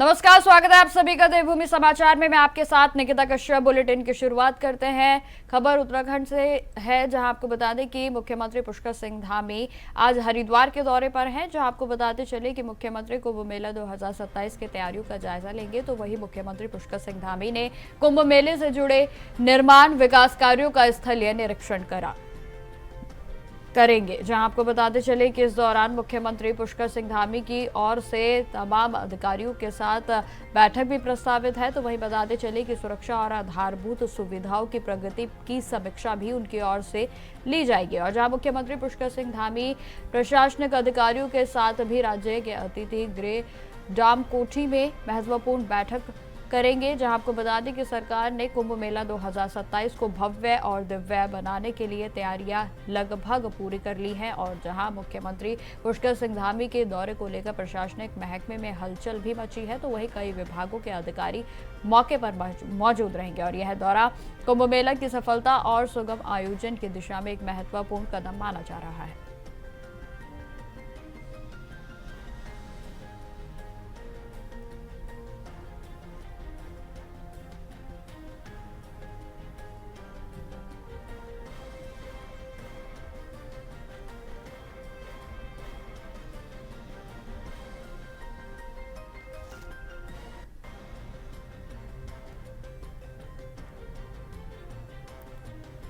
नमस्कार, स्वागत है आप सभी का देवभूमि समाचार में। मैं आपके साथ निकिता कश्यप। बुलेटिन की शुरुआत करते हैं। खबर उत्तराखंड से है, जहां आपको बता दें कि मुख्यमंत्री पुष्कर सिंह धामी आज हरिद्वार के दौरे पर हैं। जहां आपको बताते चले कि मुख्यमंत्री कुंभ मेला 2027 की तैयारियों का जायजा लेंगे। तो वही मुख्यमंत्री पुष्कर सिंह धामी ने कुंभ मेले से जुड़े निर्माण विकास कार्यों का स्थलीय निरीक्षण करेंगे। जहां आपको बताते चले कि इस दौरान मुख्यमंत्री पुष्कर सिंह धामी की ओर से तमाम अधिकारियों के साथ बैठक भी प्रस्तावित है। तो वहीं बताते चले कि सुरक्षा और आधारभूत सुविधाओं की प्रगति की समीक्षा भी उनकी ओर से ली जाएगी। और जहां मुख्यमंत्री पुष्कर सिंह धामी प्रशासनिक अधिकारियों के साथ भी राज्य के अतिथि गृह डामकोठी में महत्वपूर्ण बैठक करेंगे। जहां आपको बता दें कि सरकार ने कुंभ मेला 2027 को भव्य और दिव्य बनाने के लिए तैयारियां लगभग पूरी कर ली हैं। और जहां मुख्यमंत्री पुष्कर सिंह धामी के दौरे को लेकर प्रशासनिक महकमे में हलचल भी मची है, तो वहीं कई विभागों के अधिकारी मौके पर मौजूद रहेंगे। और यह दौरा कुंभ मेला की सफलता और सुगम आयोजन की दिशा में एक महत्वपूर्ण कदम माना जा रहा है।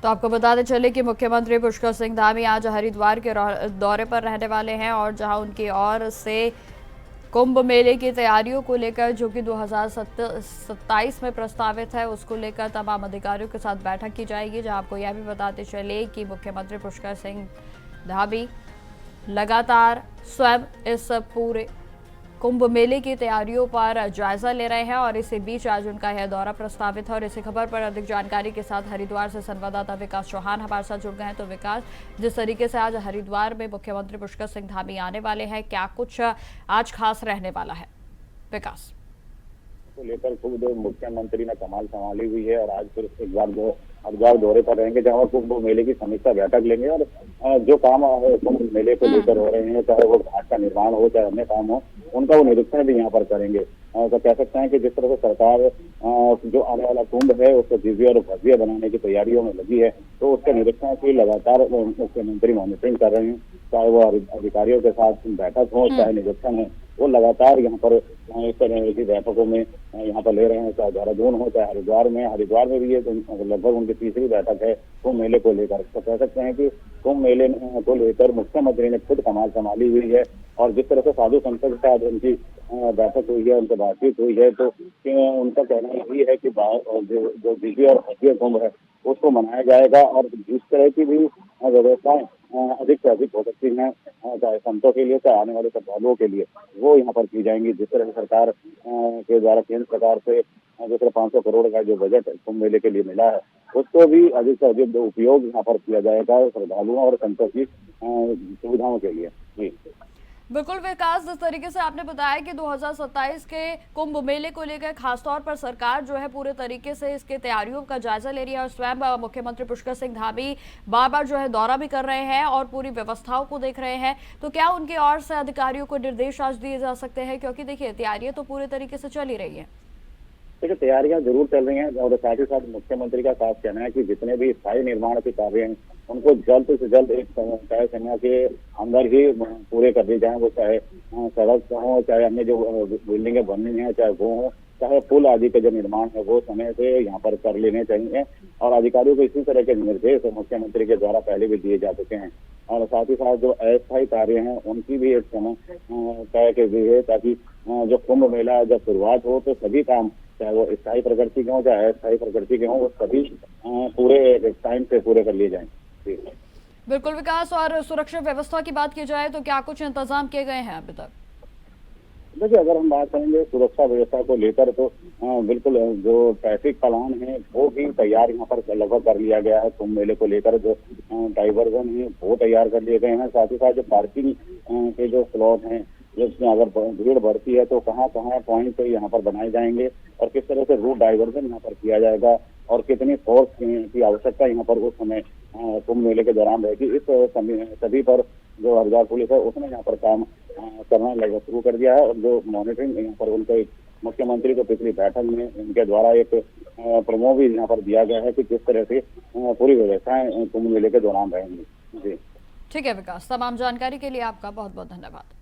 तो आपको बताते चले कि मुख्यमंत्री पुष्कर सिंह धामी आज हरिद्वार के दौरे पर रहने वाले हैं। और जहां उनकी ओर से कुंभ मेले की तैयारियों को लेकर, जो कि 2027 में प्रस्तावित है, उसको लेकर तमाम अधिकारियों के साथ बैठक की जाएगी। जहां आपको यह भी बताते चले कि मुख्यमंत्री पुष्कर सिंह धामी लगातार स्वयं इस पूरे कुंभ मेले की तैयारियों पर जायजा ले रहे हैं। और इसी बीच आज उनका यह दौरा प्रस्तावित है। और इसी खबर पर अधिक जानकारी के साथ हरिद्वार से संवाददाता विकास चौहान हमारे साथ जुड़ गए हैं। तो विकास, जिस तरीके से आज हरिद्वार में मुख्यमंत्री पुष्कर सिंह धामी आने वाले हैं, क्या कुछ आज खास रहने वाला है? विकास को लेकर खुद मुख्यमंत्री ने कमाल संभाली हुई है और आज फिर एक बार जो हरिद्वार दौरे पर रहेंगे, जहां कुंभ मेले की समीक्षा बैठक लेंगे। और जो काम कुंभ मेले को लेकर हो रहे हैं, चाहे वो घाट का निर्माण हो, चाहे अन्य काम हो, उनका वो निरीक्षण भी यहाँ पर करेंगे। तो कह सकते हैं कि जिस तरह से सरकार जो आने वाला कुंभ है उसको दिव्य और भव्य बनाने की तैयारियों में लगी है, तो उसके निरीक्षण की लगातार मुख्यमंत्री मॉनिटरिंग कर रहे हैं। चाहे वो अधिकारियों के साथ बैठक हो, चाहे निरीक्षण हो, वो लगातार यहाँ पर इस तरह की बैठकों में यहाँ पर ले रहे हैं। चाहे देहरादून हो, चाहे हरिद्वार में भी ये लगभग उनकी तीसरी बैठक है कुंभ मेले को लेकर। तो कह सकते हैं कि कुंभ मेले को लेकर मुख्यमंत्री ने खुद कमाल संभाली हुई है। और जिस तरह से साधु संतों के साथ उनकी बैठक हुई है, उनसे बातचीत हुई है, तो उनका कहना यही है कि जो दिव्य और भव्य कुंभ है उसको मनाया जाएगा। और जिस तरह की भी व्यवस्थाएं अधिक से अधिक हो सकती हैं, चाहे संतों के लिए, चाहे आने वाले श्रद्धालुओं के लिए, वो यहाँ पर की जाएंगी। जिस तरह से सरकार के द्वारा केंद्र सरकार से जिस तरह 500 करोड़ का जो बजट कुंभ मेले के लिए मिला है, उसको भी अधिक से अधिक उपयोग यहाँ पर किया जाएगा श्रद्धालुओं और संतों की सुविधाओं के लिए। जी बिल्कुल विकास, जिस तरीके से आपने बताया कि 2027 के कुंभ मेले को लेकर खासतौर पर सरकार जो है पूरे तरीके से इसके तैयारियों का जायजा ले रही है। और स्वयं मुख्यमंत्री पुष्कर सिंह धामी बार बार जो है दौरा भी कर रहे हैं और पूरी व्यवस्थाओं को देख रहे हैं। तो क्या उनके ओर से अधिकारियों को निर्देश आज दिए जा सकते हैं? क्योंकि देखिए, तैयारियां तो पूरे तरीके से चल ही रही है। देखिए, तैयारियां जरूर चल रही हैं और साथ ही साथ मुख्यमंत्री का साफ कहना है कि जितने भी स्थायी निर्माण के कार्य हैं उनको जल्द से जल्द एक तय समय के अंदर ही पूरे कर दिए जाएं। वो चाहे सड़क हो, चाहे अन्य जो बिल्डिंगें बननी है, चाहे वो हो, चाहे पुल आदि के जो निर्माण है, वो समय से यहाँ पर कर लेने चाहिए। और अधिकारियों को इसी तरह के निर्देश मुख्यमंत्री के द्वारा पहले भी दिए जा चुके हैं। और साथ ही साथ जो अस्थायी कार्य हैं उनकी भी एक समय तय कर दी है, ताकि जो कुंभ मेला जब शुरुआत हो तो सभी काम, चाहे वो स्थायी प्रकृति के हों चाहे अस्थायी प्रकृति के हों, वो सभी पूरे टाइम से पूरे कर लिए जाएं। बिल्कुल विकास, और सुरक्षा व्यवस्था की बात की जाए तो क्या कुछ इंतजाम किए गए हैं अभी तक? देखिए, अगर हम बात करेंगे सुरक्षा व्यवस्था को लेकर, तो बिल्कुल जो ट्रैफिक प्लान है वो भी तैयार यहाँ पर लगभग कर लिया गया है। कुंभ मेले को लेकर जो डाइवर्जन है वो तैयार कर लिए गए हैं। साथ ही साथ जो पार्किंग के जो स्लॉट हैं, जिसमें अगर भीड़ बढ़ती है तो कहाँ कहाँ पॉइंट यहाँ पर बनाए जाएंगे और किस तरह से रूट डाइवर्जन यहाँ पर किया जाएगा और कितनी फोर्स की आवश्यकता यहाँ पर उस समय कुंभ मेले के दौरान रहेगी, इस सभी पर जो हरिद्वार पुलिस है उसने यहाँ पर काम करना लगभग शुरू कर दिया है। और जो मॉनिटरिंग यहाँ पर उनका मुख्यमंत्री को पिछली बैठक में इनके द्वारा एक प्रमो भी यहाँ पर दिया गया है कि किस तरह से पूरी व्यवस्थाएं कुंभ मेले के दौरान रहेंगी। जी ठीक है विकास, तमाम जानकारी के लिए आपका बहुत बहुत धन्यवाद।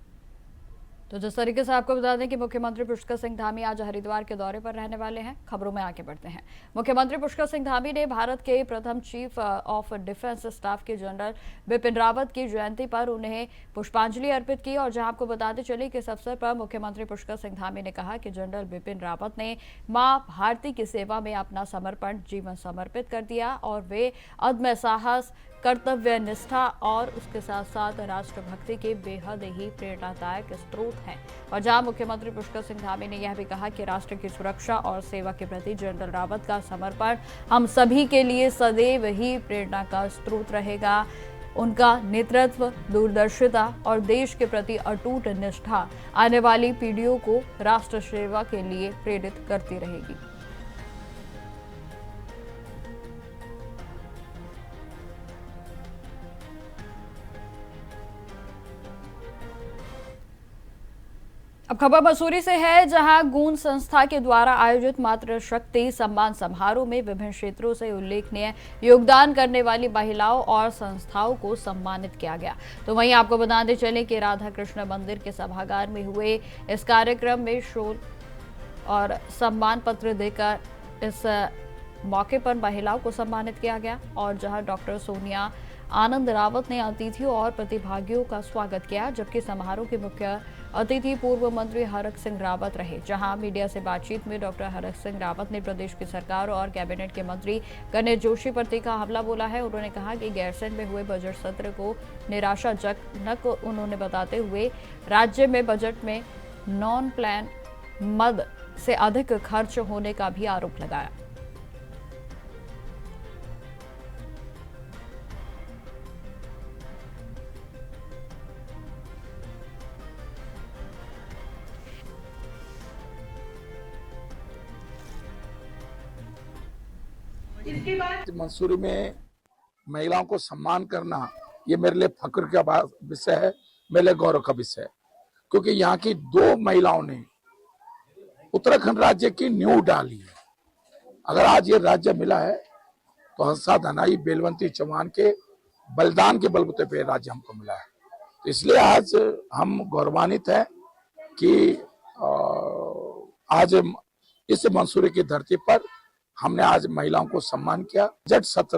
तो जिस तरीके से आपको बता दें कि मुख्यमंत्री पुष्कर सिंह धामी आज हरिद्वार के दौरे पर रहने वाले हैं, खबरों में आगे बढ़ते हैं। मुख्यमंत्री पुष्कर सिंह धामी ने भारत के प्रथम चीफ ऑफ डिफेंस स्टाफ के जनरल बिपिन रावत की जयंती पर उन्हें पुष्पांजलि अर्पित की। और जहां आपको बताते चले कि इस अवसर पर मुख्यमंत्री पुष्कर सिंह धामी ने कहा कि जनरल बिपिन रावत ने मां भारती की सेवा में अपना समर्पण जीवन समर्पित कर दिया और वे अदम्य साहस, कर्तव्य निष्ठा और उसके साथ साथ राष्ट्रभक्ति के बेहद ही प्रेरणादायक स्रोत हैं। और जहां मुख्यमंत्री पुष्कर सिंह धामी ने यह भी कहा कि राष्ट्र की सुरक्षा और सेवा के प्रति जनरल रावत का समर्पण हम सभी के लिए सदैव ही प्रेरणा का स्रोत रहेगा। उनका नेतृत्व, दूरदर्शिता और देश के प्रति अटूट निष्ठा आने वाली पीढ़ियों को राष्ट्र सेवा के लिए प्रेरित करती रहेगी। अब खबर मसूरी से है, जहां गूंज संस्था के द्वारा आयोजित मातृशक्ति सम्मान समारोह में विभिन्न क्षेत्रों से उल्लेखनीय योगदान करने वाली महिलाओं और संस्थाओं को सम्मानित किया गया। तो वहीं आपको बताते चले कि राधा कृष्ण मंदिर के सभागार में हुए इस कार्यक्रम में शोल और सम्मान पत्र देकर इस मौके पर महिलाओं को सम्मानित किया गया। और जहां डॉक्टर सोनिया आनंद रावत ने अतिथियों और प्रतिभागियों का स्वागत किया, जबकि समारोह के मुख्य अतिथि पूर्व मंत्री हरक सिंह रावत रहे। जहां मीडिया से बातचीत में डॉक्टर हरक सिंह रावत ने प्रदेश की सरकार और कैबिनेट के मंत्री गणेश जोशी पर तीखा हमला बोला है। उन्होंने कहा कि गैरसैंण में हुए बजट सत्र को निराशाजनक उन्होंने बताते हुए राज्य में बजट में नॉन प्लान मद से अधिक खर्च होने का भी आरोप लगाया। इसके बाद मंसूरी में महिलाओं को सम्मान करना ये मेरे लिए फक्र का विषय है, मेरे लिए गौरव का विषय है, क्योंकि यहाँ की 2 महिलाओं ने उत्तराखंड राज्य की नींव डाली है। अगर आज ये राज्य मिला है तो हंसा धनाई बेलवंती चौहान के बलिदान के बलबूते पे राज्य हमको मिला है। तो इसलिए आज हम गौरवान्वित हैं कि आज इस मंसूरी की धरती पर हमने आज महिलाओं को सम्मान किया। बजट सत्र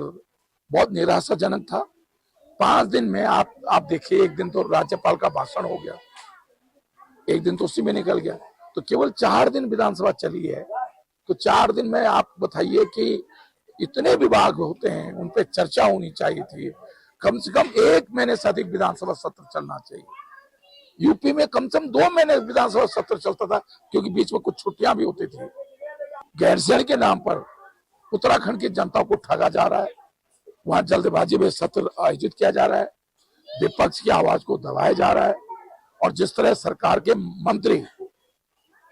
बहुत निराशाजनक था। 5 दिन में आप देखिए, एक दिन तो राज्यपाल का भाषण हो गया, एक दिन तो उसी में निकल गया, तो केवल 4 दिन विधानसभा चली है। तो 4 दिन में आप बताइए कि इतने विभाग होते हैं, उन पे चर्चा होनी चाहिए थी। कम से कम 1 महीने से अधिक विधानसभा सत्र चलना चाहिए। यूपी में कम से कम 2 महीने विधानसभा सत्र चलता था, क्योंकि बीच में कुछ छुट्टियां भी होती थी। गैरसैंण के नाम पर उत्तराखंड की जनता को ठगा जा रहा है, वहां जल्दबाजी में सत्र आयोजित किया जा रहा है, विपक्ष की आवाज को दबाया जा रहा है, और जिस तरह सरकार के मंत्री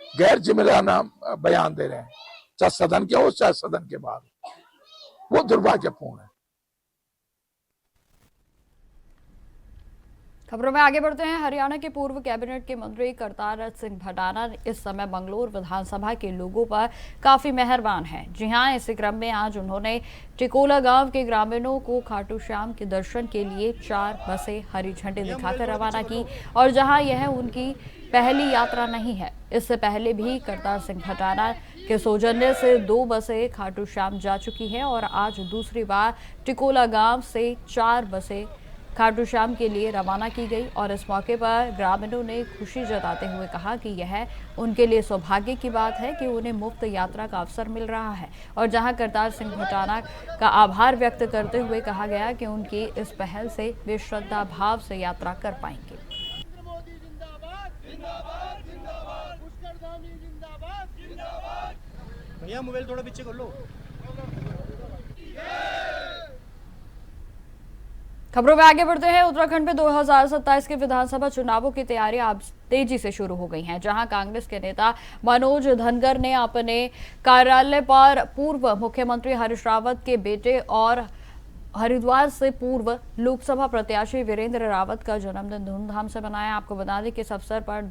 गैर जिम्मेदाराना बयान दे रहे हैं, चाहे सदन के हो चाहे सदन के बाहर, वो दुर्भाग्यपूर्ण है। खबरों में आगे बढ़ते हैं। हरियाणा के पूर्व कैबिनेट के मंत्री करतार सिंह भटाना इस समय मंगलोर विधानसभा के लोगों पर काफी मेहरबान हैं। जी हां, इसी क्रम में आज उन्होंने टिकोला गांव के ग्रामीणों को खाटू श्याम के दर्शन के लिए 4 बसें हरी झंडी दिखाकर रवाना की। और जहां यह उनकी पहली यात्रा नहीं है, इससे पहले भी करतार सिंह भटाना के सौजन्य से 2 बसें खाटू श्याम जा चुकी हैं और आज दूसरी बार टिकोला गांव से 4 बसें खाटू श्याम के लिए रवाना की गई। और इस मौके पर ग्रामीणों ने खुशी जताते हुए कहा कि यह उनके लिए सौभाग्य की बात है कि उन्हें मुफ्त यात्रा का अवसर मिल रहा है। और जहां करतार सिंह भटाना का आभार व्यक्त करते हुए कहा गया कि उनकी इस पहल से वे श्रद्धा भाव से यात्रा कर पाएंगे। भैया मोबाइल थोड़ा पीछे कर लो। खबरों में आगे बढ़ते हैं। उत्तराखंड में 2027 के विधानसभा चुनावों की तैयारियां अब तेजी से शुरू हो गई हैं, जहां कांग्रेस के नेता मनोज धनगर ने अपने कार्यालय पर पूर्व मुख्यमंत्री हरीश रावत के बेटे और हरिद्वार से पूर्व लोकसभा प्रत्याशी वीरेंद्र रावत का जन्मदिन धूमधाम से मनाया। आपको बता दें कि इस अवसर पर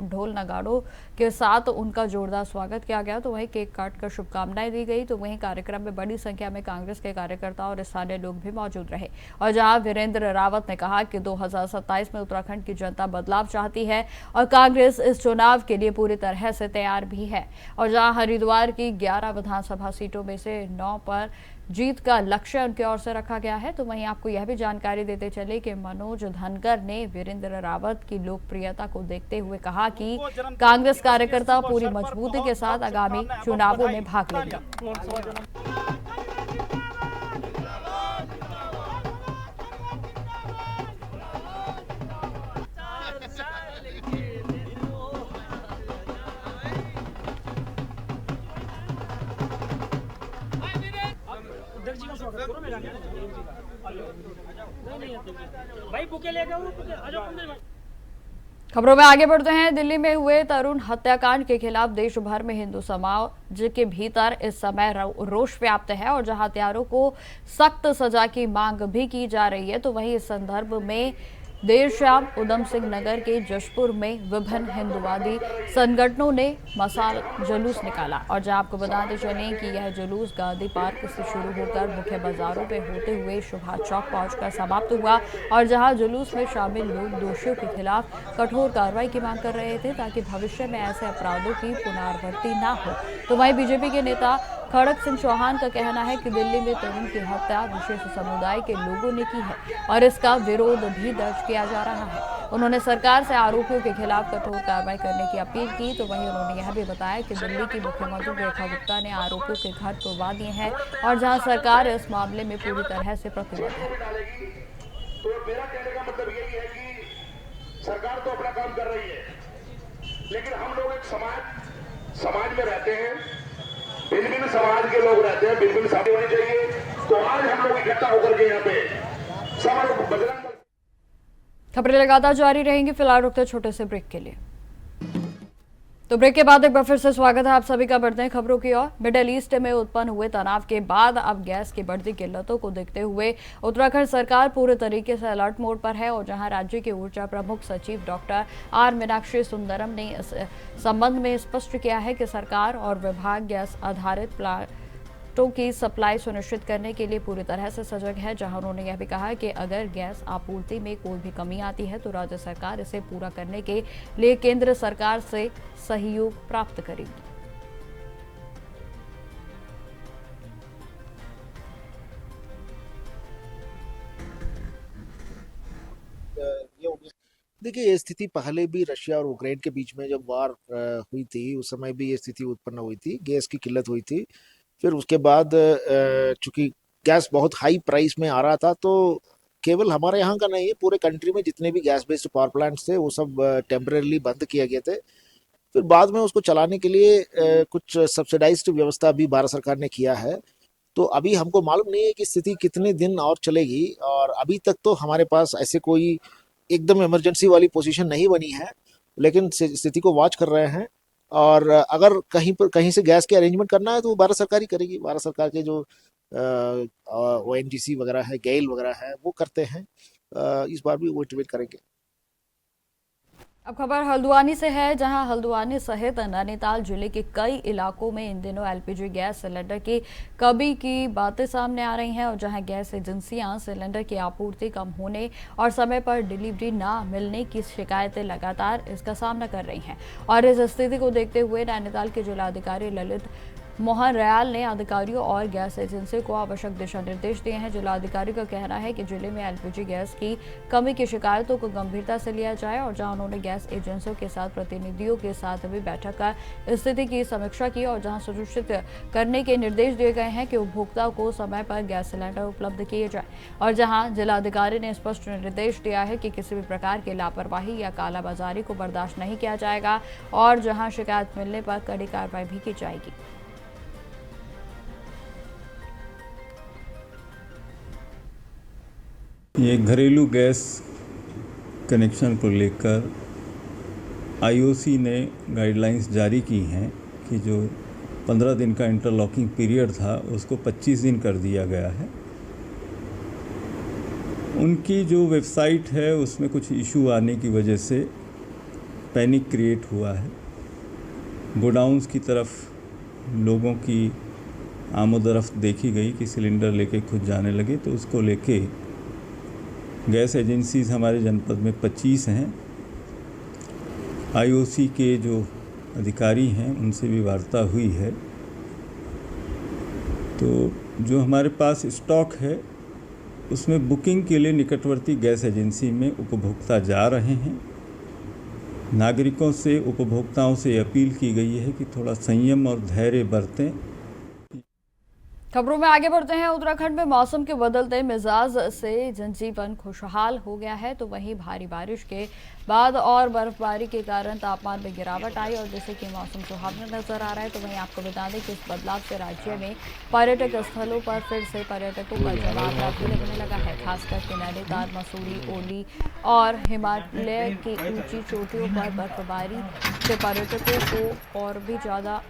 ढोल नगाड़ों के साथ उनका जोरदार स्वागत किया गया, तो वहीं केक काट कर शुभकामनाएं दी गई। तो वहीं कार्यक्रम में बड़ी संख्या में कांग्रेस के कार्यकर्ता और स्थानीय लोग भी मौजूद रहे। और जहां वीरेंद्र रावत ने कहा कि 2027 में उत्तराखंड की जनता बदलाव चाहती है और कांग्रेस इस चुनाव के लिए पूरी तरह से तैयार भी है। और जहां हरिद्वार की 11 विधानसभा सीटों में से 9 पर जीत का लक्ष्य उनकी ओर से रखा गया है। तो वहीं आपको यह भी जानकारी देते चले कि मनोज धनगर ने वीरेंद्र रावत की लोकप्रियता को देखते हुए कहा कि कांग्रेस कार्यकर्ता पूरी मजबूती के साथ आगामी चुनावों में भाग लेंगे। खबरों में आगे बढ़ते हैं। दिल्ली में हुए तरुण हत्याकांड के खिलाफ देश भर में हिंदू समाज के भीतर इस समय रोष व्याप्त है और जहां हत्यारों को सख्त सजा की मांग भी की जा रही है, तो वहीं इस संदर्भ में देर शाम उधम सिंह नगर के जशपुर में विभिन्न हिंदुवादी संगठनों ने मसाल जुलूस निकाला। और जहां आपको बताते चलें कि यह जुलूस गांधी पार्क से शुरू होकर मुख्य बाजारों में होते हुए सुभाष चौक पहुंचकर समाप्त हुआ। और जहां जुलूस में शामिल लोग दोषियों के खिलाफ कठोर कार्रवाई की मांग कर रहे थे ताकि भविष्य में ऐसे अपराधों की पुनरावृत्ति न हो। तो वहीं बीजेपी के नेता खड़क सिंह चौहान का कहना है कि दिल्ली में तरुण की हत्या विशेष समुदाय के लोगों ने की है और इसका विरोध भी दर्ज किया जा रहा है। उन्होंने सरकार से आरोपियों के खिलाफ कठोर कार्रवाई करने की अपील की। तो वहीं उन्होंने यह भी बताया कि दिल्ली की मुख्यमंत्री रेखा गुप्ता ने आरोपियों के घर तोड़वा दिए हैं और जहां सरकार इस मामले में पूरी तरह से प्रतिबद्ध है। तो मेरा कहने का मतलब यही है कि सरकार तो अपना काम कर रही है, लेकिन हम लोग एक समाज में रहते हैं, भिन्न समाज के लोग रहते हैं, भिन्न शादी होनी चाहिए। तो आज हम लोग इकट्ठा होकर के यहाँ पे सब लोग बजरंग। खबरें लगातार जारी रहेंगी, फिलहाल रुकते छोटे से ब्रेक के लिए। तो ब्रेक के बाद एक बार फिर से स्वागत है आप सभी का। बढ़ते हैं खबरों की ओर। मिडिल ईस्ट में उत्पन्न हुए तनाव के बाद अब गैस की बढ़ती किल्लतों को देखते हुए उत्तराखंड सरकार पूरे तरीके से अलर्ट मोड पर है। और जहां राज्य के ऊर्जा प्रमुख सचिव डॉक्टर आर मीनाक्षी सुंदरम ने इस संबंध में स्पष्ट किया है कि सरकार और विभाग गैस आधारित प्लांटों की सप्लाई सुनिश्चित करने के लिए पूरी तरह से सजग है। जहां उन्होंने यह भी कहा कि अगर गैस आपूर्ति में कोई भी कमी आती है तो राज्य सरकार इसे पूरा करने के लिए केंद्र सरकार से सहयोग प्राप्त करेगी। देखिए, ये स्थिति पहले भी रशिया और यूक्रेन के बीच में जब वार हुई थी, उस समय भी ये स्थिति उत्पन्न हुई थी, गैस की किल्लत हुई थी। फिर उसके बाद चूंकि गैस बहुत हाई प्राइस में आ रहा था, तो केवल हमारे यहाँ का नहीं है, पूरे कंट्री में जितने भी गैस बेस्ड पावर प्लांट्स थे वो सब टेम्परेरली बंद किए गए थे। फिर बाद में उसको चलाने के लिए कुछ सब्सिडाइज्ड व्यवस्था भी भारत सरकार ने किया है। तो अभी हमको मालूम नहीं है कि स्थिति कितने दिन और चलेगी, और अभी तक तो हमारे पास ऐसे कोई एकदम इमरजेंसी वाली पोजीशन नहीं बनी है, लेकिन स्थिति को वॉच कर रहे हैं। और अगर कहीं से गैस के अरेंजमेंट करना है तो भारत सरकार ही करेगी। भारत सरकार के जो ONGC वगैरह है, गेल वगैरह है, वो करते हैं। इस बार भी वो एक्टिवेट करेंगे। अब खबर हल्द्वानी से है, जहां हल्द्वानी सहित नैनीताल जिले के कई इलाकों में इन दिनों LPG गैस सिलेंडर की कमी की बातें सामने आ रही हैं। और जहां गैस एजेंसियां सिलेंडर की आपूर्ति कम होने और समय पर डिलीवरी ना मिलने की शिकायतें लगातार इसका सामना कर रही हैं। और इस स्थिति को देखते हुए नैनीताल के जिलाधिकारी ललित मोहन रयाल ने अधिकारियों और गैस एजेंसी को आवश्यक दिशा निर्देश दिए हैं। जिलाधिकारी का कहना है कि जिले में LPG गैस की कमी की शिकायतों को गंभीरता से लिया जाए। और जहां उन्होंने गैस एजेंसियों के साथ प्रतिनिधियों के साथ भी बैठक कर स्थिति की समीक्षा की और जहां सुनिश्चित करने के निर्देश दिए गए हैं कि उपभोक्ताओं को समय पर गैस सिलेंडर उपलब्ध किए जाए। और जहां जिलाधिकारी ने स्पष्ट निर्देश दिया है कि किसी भी प्रकार की लापरवाही या कालाबाजारी को बर्दाश्त नहीं किया जाएगा और जहां शिकायत मिलने पर कड़ी कार्रवाई भी की जाएगी। ये घरेलू गैस कनेक्शन को लेकर IOC ने गाइडलाइंस जारी की हैं कि जो 15 दिन का इंटरलॉकिंग पीरियड था उसको 25 दिन कर दिया गया है। उनकी जो वेबसाइट है उसमें कुछ इशू आने की वजह से पैनिक क्रिएट हुआ है। गोडाउन्स की तरफ लोगों की आमोदरफ्त देखी गई कि सिलेंडर लेके खुद जाने लगे, तो उसको लेके गैस एजेंसीज हमारे जनपद में 25 हैं। आईओसी के जो अधिकारी हैं उनसे भी वार्ता हुई है। तो जो हमारे पास स्टॉक है उसमें बुकिंग के लिए निकटवर्ती गैस एजेंसी में उपभोक्ता जा रहे हैं। नागरिकों से, उपभोक्ताओं से अपील की गई है कि थोड़ा संयम और धैर्य बरतें। खबरों में आगे बढ़ते हैं। उत्तराखंड में मौसम के बदलते मिजाज से जनजीवन खुशहाल हो गया है, तो वहीं भारी बारिश के बाद और बर्फबारी के कारण तापमान में गिरावट आई और जिससे कि मौसम सुहावना नजर आ रहा है। तो वहीं आपको बता दें कि इस बदलाव से राज्य में पर्यटक स्थलों पर फिर से पर्यटकों का जमावड़ा भी लगने लगा है। खासकर के नैनीताल, मसूरी, ओली और हिमालय की ऊंची चोटियों पर बर्फबारी से पर्यटकों को और भी ज्यादा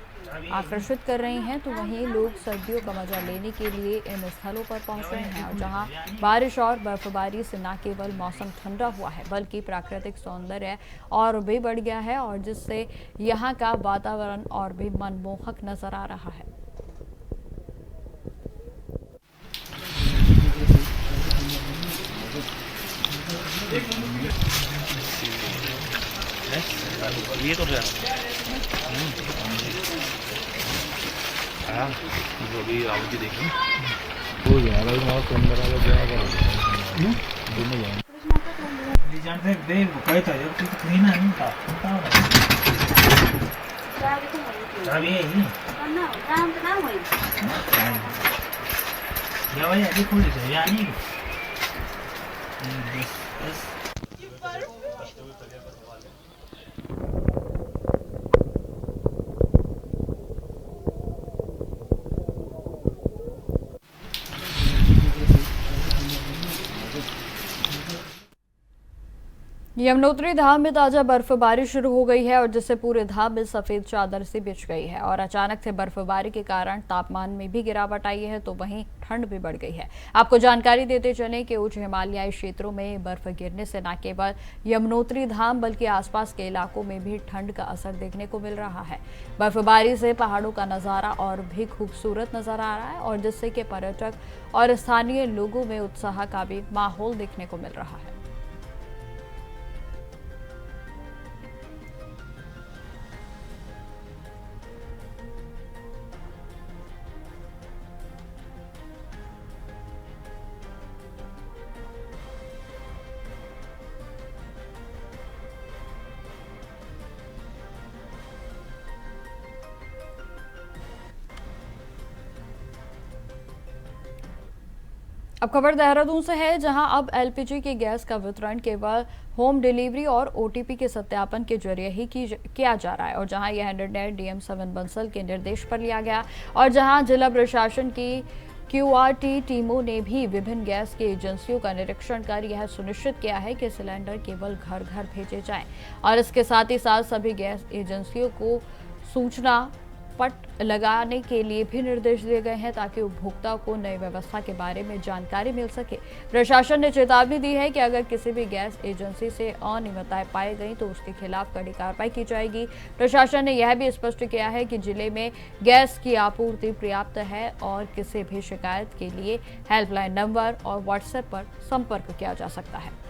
आकर्षित कर रही हैं। तो वहीं लोग सर्दियों का मजा लेने के लिए इन स्थलों पर पहुंच रहे हैं और जहां बारिश और बर्फबारी से न केवल मौसम ठंडा हुआ है बल्कि प्राकृतिक सौंदर्य और भी बढ़ गया है और जिससे यहां का वातावरण और भी मनमोहक नजर आ रहा है। ये तो है जो भी आवृत्ति देखी हो जाएगा और अंदर आ जाएगा जानते दे कहता है कि कहीं ना नहीं था अभी यही ना राम ना होई या वही देखो ये यानी बस यमुनोत्री धाम में ताजा बर्फबारी शुरू हो गई है और जिससे पूरे धाम में सफेद चादर से बिछ गई है और अचानक से बर्फबारी के कारण तापमान में भी गिरावट आई है, तो वहीं ठंड भी बढ़ गई है। आपको जानकारी देते चलें कि उच्च हिमालयी क्षेत्रों में बर्फ गिरने से न केवल यमुनोत्री धाम बल्कि आसपास के इलाकों में भी ठंड का असर देखने को मिल रहा है। बर्फबारी से पहाड़ों का नजारा और भी खूबसूरत नजर आ रहा है और जिससे कि पर्यटक और स्थानीय लोगों में उत्साह का भी माहौल देखने को मिल रहा है। अब खबर देहरादून से है, जहां अब एलपीजी की गैस का वितरण केवल होम डिलीवरी और ओटीपी के सत्यापन के जरिए ही किया जा रहा है और जहां यह निर्णय डीएम 7 बंसल के निर्देश पर लिया गया और जहां जिला प्रशासन की क्यूआरटी टीमों ने भी विभिन्न गैस की एजेंसियों का निरीक्षण कर यह सुनिश्चित किया है कि सिलेंडर केवल घर घर भेजे जाएं और इसके साथ ही साथ सभी गैस एजेंसियों को सूचना पट लगाने के लिए भी निर्देश दिए गए हैं ताकि उपभोक्ताओं को नई व्यवस्था के बारे में जानकारी मिल सके। प्रशासन ने चेतावनी दी है कि अगर किसी भी गैस एजेंसी से अनियमितताएं पाई गई तो उसके खिलाफ कड़ी कार्रवाई की जाएगी। प्रशासन ने यह भी स्पष्ट किया है कि जिले में गैस की आपूर्ति पर्याप्त है और किसी भी शिकायत के लिए हेल्पलाइन नंबर और व्हाट्सएप पर संपर्क किया जा सकता है।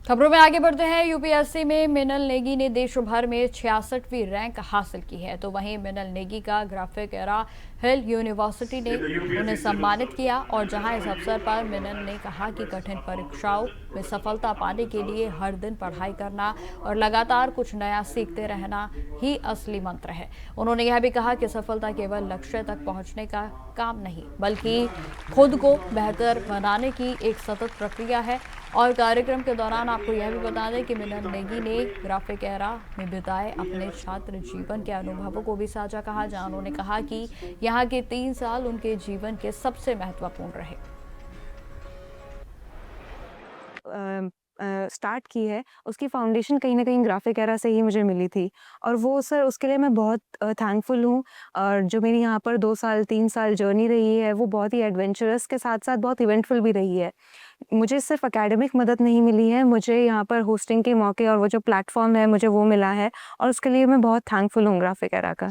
खबरों में आगे बढ़ते हैं। यूपीएससी में मिनल नेगी ने देश भर में 66वीं रैंक हासिल की है, तो वहीं मिनल नेगी का ग्राफिक एरा हिल यूनिवर्सिटी ने उन्हें सम्मानित किया और जहां इस अवसर पर मिनल ने कहा कि कठिन परीक्षाओं में सफलता पाने के लिए हर दिन पढ़ाई करना और लगातार कुछ नया सीखते रहना ही असली मंत्र है। उन्होंने यह भी कहा कि सफलता केवल लक्ष्य तक पहुंचने का काम नहीं बल्कि खुद को बेहतर बनाने की एक सतत प्रक्रिया है। और कार्यक्रम के दौरान आपको यह भी बता दें कि मिनल नेगी ने ग्राफिक एरा में बिताए अपने छात्र जीवन के अनुभवों को भी साझा कहा, जहां उन्होंने कहा कि यहाँ के 3 साल उनके जीवन के सबसे महत्वपूर्ण रहे। स्टार्ट की है उसकी फाउंडेशन कहीं न कहीं ग्राफिक एरा से ही मुझे मिली थी और वो सर उसके लिए मैं बहुत थैंकफुल हूँ। और जो मेरी यहाँ पर 2 साल 3 साल जर्नी रही है वो बहुत ही एडवेंचरस के साथ-साथ बहुत इवेंटफुल भी रही है। मुझे सिर्फ़ एकेडमिक मदद नहीं मिली है, मुझे यहाँ पर होस्टिंग के मौके और वो जो प्लेटफ़ॉर्म है मुझे वो मिला है और उसके लिए मैं बहुत थैंकफुल हूँ ग्राफिक एरा का।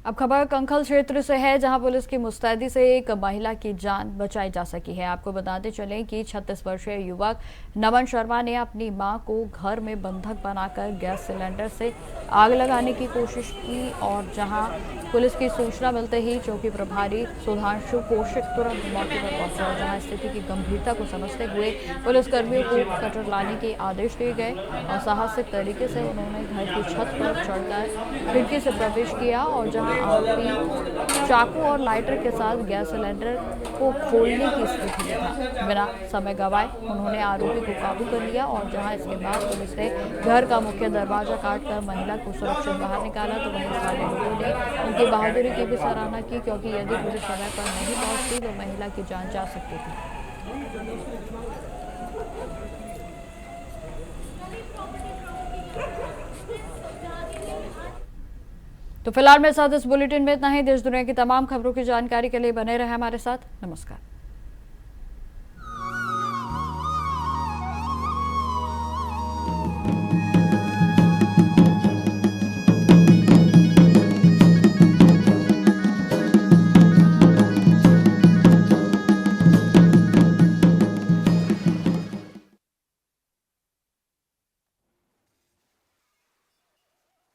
अब खबर कंखल क्षेत्र से है, जहां पुलिस की मुस्तैदी से एक महिला की जान बचाई जा सकी है। आपको बताते चलें कि 36 वर्षीय युवक नमन शर्मा ने अपनी मां को घर में बंधक बनाकर गैस सिलेंडर से आग लगाने की कोशिश की और जहां पुलिस की सूचना मिलते ही चौकी प्रभारी सुधांशु कौशिक तुरंत मौके पर पहुंचे और जहां स्थिति की गंभीरता को समझते हुए पुलिसकर्मियों को कटर लाने के आदेश दिए गए और साहसिक तरीके से उन्होंने घर की छत पर चढ़कर खिड़की से प्रवेश किया और जहां आरोपी चाकू और लाइटर के साथ गैस सिलेंडर को खोलने की स्थिति में था। बिना समय गंवाए उन्होंने आरोपी को काबू कर लिया और जहां इसके बाद पुलिस ने घर का मुख्य दरवाजा काटकर महिला को सुरक्षित बाहर निकाला, तो वहीं स्थानीय लोगों ने उनकी बहादुरी की भी सराहना की, क्योंकि यदि पुलिस समय पर नहीं पहुंचती तो महिला की जान जा सकती थी। तो फिलहाल मेरे साथ इस बुलेटिन में इतना ही। देश दुनिया की तमाम खबरों की जानकारी के लिए बने रहे हमारे साथ। नमस्कार।